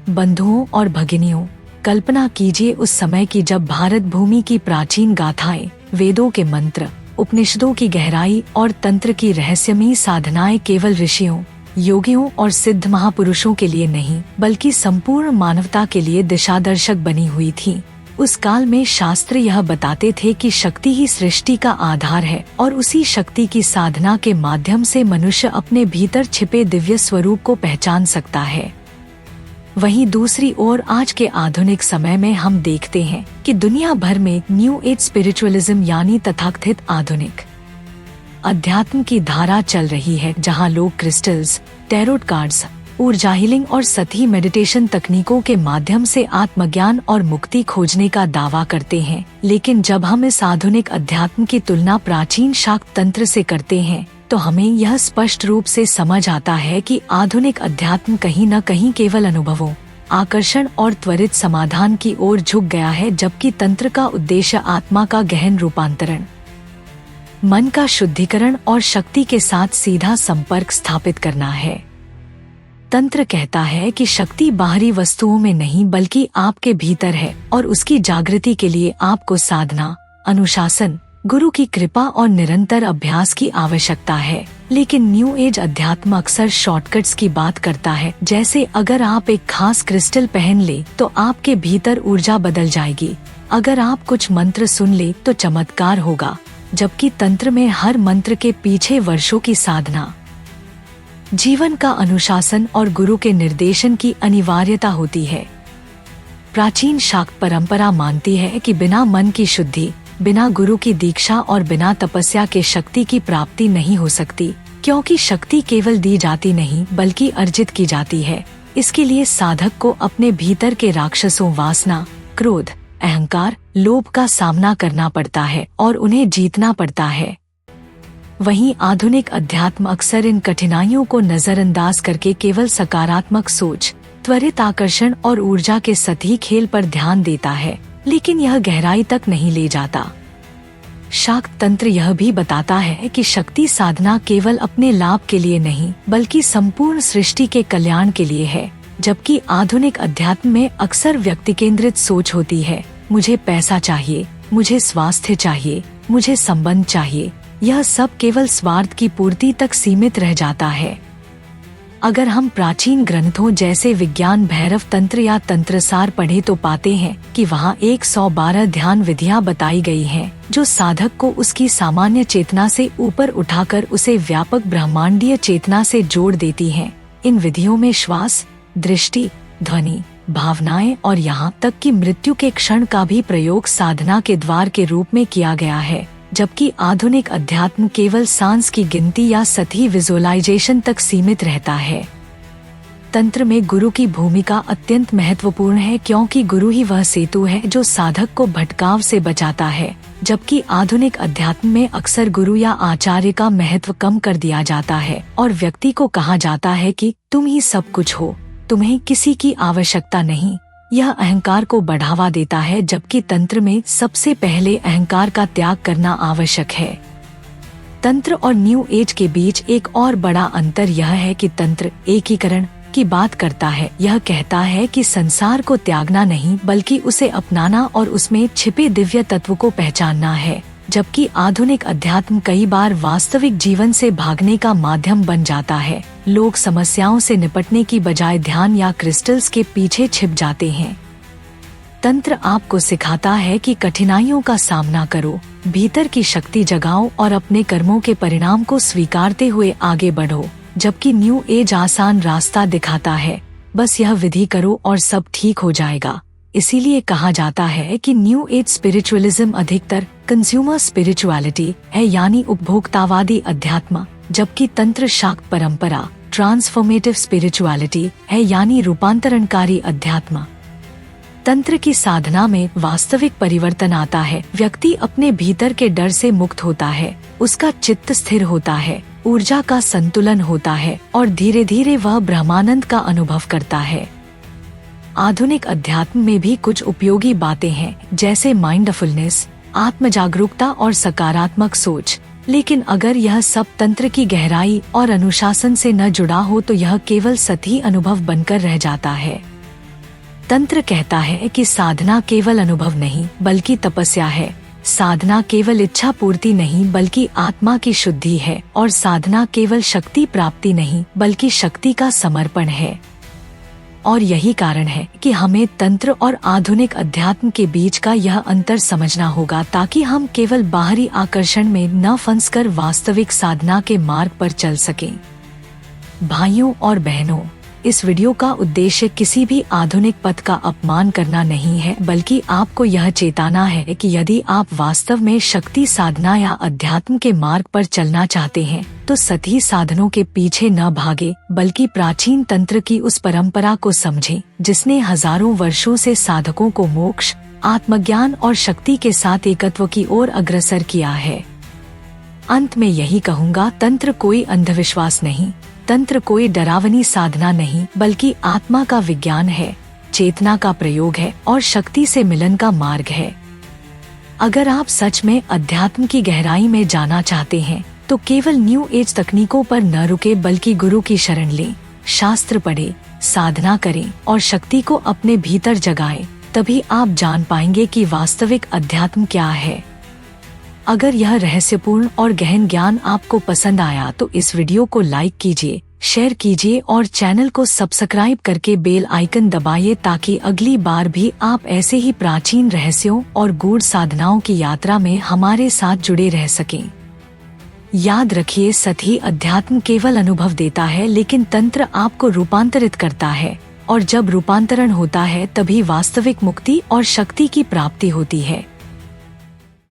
बंधुओं और भगिनियों, कल्पना कीजिए उस समय की जब भारत भूमि की प्राचीन गाथाएं, वेदों के मंत्र, उपनिषदों की गहराई और तंत्र की रहस्यमयी साधनाएं केवल ऋषियों, योगियों और सिद्ध महापुरुषों के लिए नहीं बल्कि संपूर्ण मानवता के लिए दिशादर्शक बनी हुई थी। उस काल में शास्त्र यह बताते थे कि शक्ति ही सृष्टि का आधार है और उसी शक्ति की साधना के माध्यम से मनुष्य अपने भीतर छिपे दिव्य स्वरूप को पहचान सकता है। वहीं दूसरी ओर आज के आधुनिक समय में हम देखते हैं कि दुनिया भर में न्यू एज स्पिरिचुअलिज्म यानी तथाकथित आधुनिक अध्यात्म की धारा चल रही है, जहां लोग क्रिस्टल्स, टैरोट कार्ड्स, ऊर्जा हीलिंग और सतही मेडिटेशन तकनीकों के माध्यम से आत्मज्ञान और मुक्ति खोजने का दावा करते हैं। लेकिन जब हम इस आधुनिक अध्यात्म की तुलना प्राचीन शाक्त तंत्र से करते हैं तो हमें यह स्पष्ट रूप से समझ आता है कि आधुनिक अध्यात्म कहीं न कहीं केवल अनुभवों, आकर्षण और त्वरित समाधान की ओर झुक गया है, जबकि तंत्र का उद्देश्य आत्मा का गहन रूपांतरण, मन का शुद्धिकरण और शक्ति के साथ सीधा संपर्क स्थापित करना है। तंत्र कहता है कि शक्ति बाहरी वस्तुओं में नहीं बल्कि आपके भीतर है और उसकी जागृति के लिए आपको साधना, अनुशासन, गुरु की कृपा और निरंतर अभ्यास की आवश्यकता है। लेकिन न्यू एज अध्यात्म अक्सर शॉर्टकट्स की बात करता है, जैसे अगर आप एक खास क्रिस्टल पहन ले तो आपके भीतर ऊर्जा बदल जाएगी, अगर आप कुछ मंत्र सुन ले तो चमत्कार होगा, जबकि तंत्र में हर मंत्र के पीछे वर्षों की साधना, जीवन का अनुशासन और गुरु के निर्देशन की अनिवार्यता होती है। प्राचीन शाक्त परंपरा मानती है कि बिना मन की शुद्धि, बिना गुरु की दीक्षा और बिना तपस्या के शक्ति की प्राप्ति नहीं हो सकती, क्योंकि शक्ति केवल दी जाती नहीं बल्कि अर्जित की जाती है। इसके लिए साधक को अपने भीतर के राक्षसों वासना, क्रोध, अहंकार, लोभ का सामना करना पड़ता है और उन्हें जीतना पड़ता है। वहीं आधुनिक अध्यात्म अक्सर इन कठिनाइयों को नजरअंदाज करके केवल सकारात्मक सोच, त्वरित आकर्षण और ऊर्जा के सतही खेल पर ध्यान देता है, लेकिन यह गहराई तक नहीं ले जाता। शाक्त तंत्र यह भी बताता है कि शक्ति साधना केवल अपने लाभ के लिए नहीं बल्कि संपूर्ण सृष्टि के कल्याण के लिए है, जबकि आधुनिक अध्यात्म में अक्सर व्यक्ति केंद्रित सोच होती है। मुझे पैसा चाहिए, मुझे स्वास्थ्य चाहिए, मुझे संबंध चाहिए। यह सब केवल स्वार्थ की पूर्ति तक सीमित रह जाता है। अगर हम प्राचीन ग्रंथों जैसे विज्ञान भैरव तंत्र या तंत्रसार पढ़े तो पाते हैं कि वहाँ 112 ध्यान विधियाँ बताई गई हैं, जो साधक को उसकी सामान्य चेतना से ऊपर उठाकर उसे व्यापक ब्रह्मांडीय चेतना से जोड़ देती हैं। इन विधियों में श्वास, दृष्टि, ध्वनि, भावनाएं और यहाँ तक कि मृत्यु के क्षण का भी प्रयोग साधना के द्वार के रूप में किया गया है, जबकि आधुनिक अध्यात्म केवल सांस की गिनती या सतही विजुअलाइजेशन तक सीमित रहता है। तंत्र में गुरु की भूमिका अत्यंत महत्वपूर्ण है, क्योंकि गुरु ही वह सेतु है जो साधक को भटकाव से बचाता है, जबकि आधुनिक अध्यात्म में अक्सर गुरु या आचार्य का महत्व कम कर दिया जाता है और व्यक्ति को कहा जाता है कि तुम ही सब कुछ हो, तुम्हें किसी की आवश्यकता नहीं। यह अहंकार को बढ़ावा देता है, जबकि तंत्र में सबसे पहले अहंकार का त्याग करना आवश्यक है। तंत्र और न्यू एज के बीच एक और बड़ा अंतर यह है कि तंत्र एकीकरण की बात करता है। यह कहता है कि संसार को त्यागना नहीं बल्कि उसे अपनाना और उसमें छिपे दिव्य तत्व को पहचानना है, जबकि आधुनिक अध्यात्म कई बार वास्तविक जीवन से भागने का माध्यम बन जाता है। लोग समस्याओं से निपटने की बजाय ध्यान या क्रिस्टल्स के पीछे छिप जाते हैं। तंत्र आपको सिखाता है कि कठिनाइयों का सामना करो, भीतर की शक्ति जगाओ और अपने कर्मों के परिणाम को स्वीकारते हुए आगे बढ़ो, जबकि न्यू एज आसान रास्ता दिखाता है, बस यह विधि करो और सब ठीक हो जाएगा। इसीलिए कहा जाता है कि न्यू एज स्पिरिचुअलिज्म अधिकतर कंज्यूमर स्पिरिचुअलिटी है, यानी उपभोक्तावादी अध्यात्म, जबकि तंत्र शाक्त परंपरा ट्रांसफॉर्मेटिव स्पिरिचुअलिटी है, यानी रूपांतरणकारी अध्यात्म। तंत्र की साधना में वास्तविक परिवर्तन आता है, व्यक्ति अपने भीतर के डर से मुक्त होता है, उसका चित्त स्थिर होता है, ऊर्जा का संतुलन होता है और धीरे धीरे वह ब्रह्मानंद का अनुभव करता है। आधुनिक अध्यात्म में भी कुछ उपयोगी बातें हैं, जैसे माइंडफुलनेस, आत्म जागरूकता और सकारात्मक सोच, लेकिन अगर यह सब तंत्र की गहराई और अनुशासन से न जुड़ा हो तो यह केवल सतही अनुभव बनकर रह जाता है। तंत्र कहता है कि साधना केवल अनुभव नहीं बल्कि तपस्या है, साधना केवल इच्छा पूर्ति नहीं बल्कि आत्मा की शुद्धि है, और साधना केवल शक्ति प्राप्ति नहीं बल्कि शक्ति का समर्पण है। और यही कारण है कि हमें तंत्र और आधुनिक अध्यात्म के बीच का यह अंतर समझना होगा, ताकि हम केवल बाहरी आकर्षण में न फंसकर वास्तविक साधना के मार्ग पर चल सकें। भाइयों और बहनों, इस वीडियो का उद्देश्य किसी भी आधुनिक पथ का अपमान करना नहीं है, बल्कि आपको यह चेताना है कि यदि आप वास्तव में शक्ति साधना या अध्यात्म के मार्ग पर चलना चाहते हैं तो सही साधनों के पीछे न भागे, बल्कि प्राचीन तंत्र की उस परंपरा को समझें जिसने हजारों वर्षों से साधकों को मोक्ष, आत्मज्ञान और शक्ति के साथ एकत्व की ओर अग्रसर किया है। अंत में यही कहूँगा, तंत्र कोई अंधविश्वास नहीं, तंत्र कोई डरावनी साधना नहीं बल्कि आत्मा का विज्ञान है, चेतना का प्रयोग है और शक्ति से मिलन का मार्ग है। अगर आप सच में अध्यात्म की गहराई में जाना चाहते हैं तो केवल न्यू एज तकनीकों पर न रुके बल्कि गुरु की शरण लें, शास्त्र पढ़ें, साधना करें और शक्ति को अपने भीतर जगाएं। तभी आप जान पाएंगे कि वास्तविक अध्यात्म क्या है। अगर यह रहस्यपूर्ण और गहन ज्ञान आपको पसंद आया तो इस वीडियो को लाइक कीजिए, शेयर कीजिए और चैनल को सब्सक्राइब करके बेल आइकन दबाइए, ताकि अगली बार भी आप ऐसे ही प्राचीन रहस्यों और गूढ़ साधनाओं की यात्रा में हमारे साथ जुड़े रह सकें। याद रखिए, सही अध्यात्म केवल अनुभव देता है, लेकिन तंत्र आपको रूपांतरित करता है, और जब रूपांतरण होता है तभी वास्तविक मुक्ति और शक्ति की प्राप्ति होती है।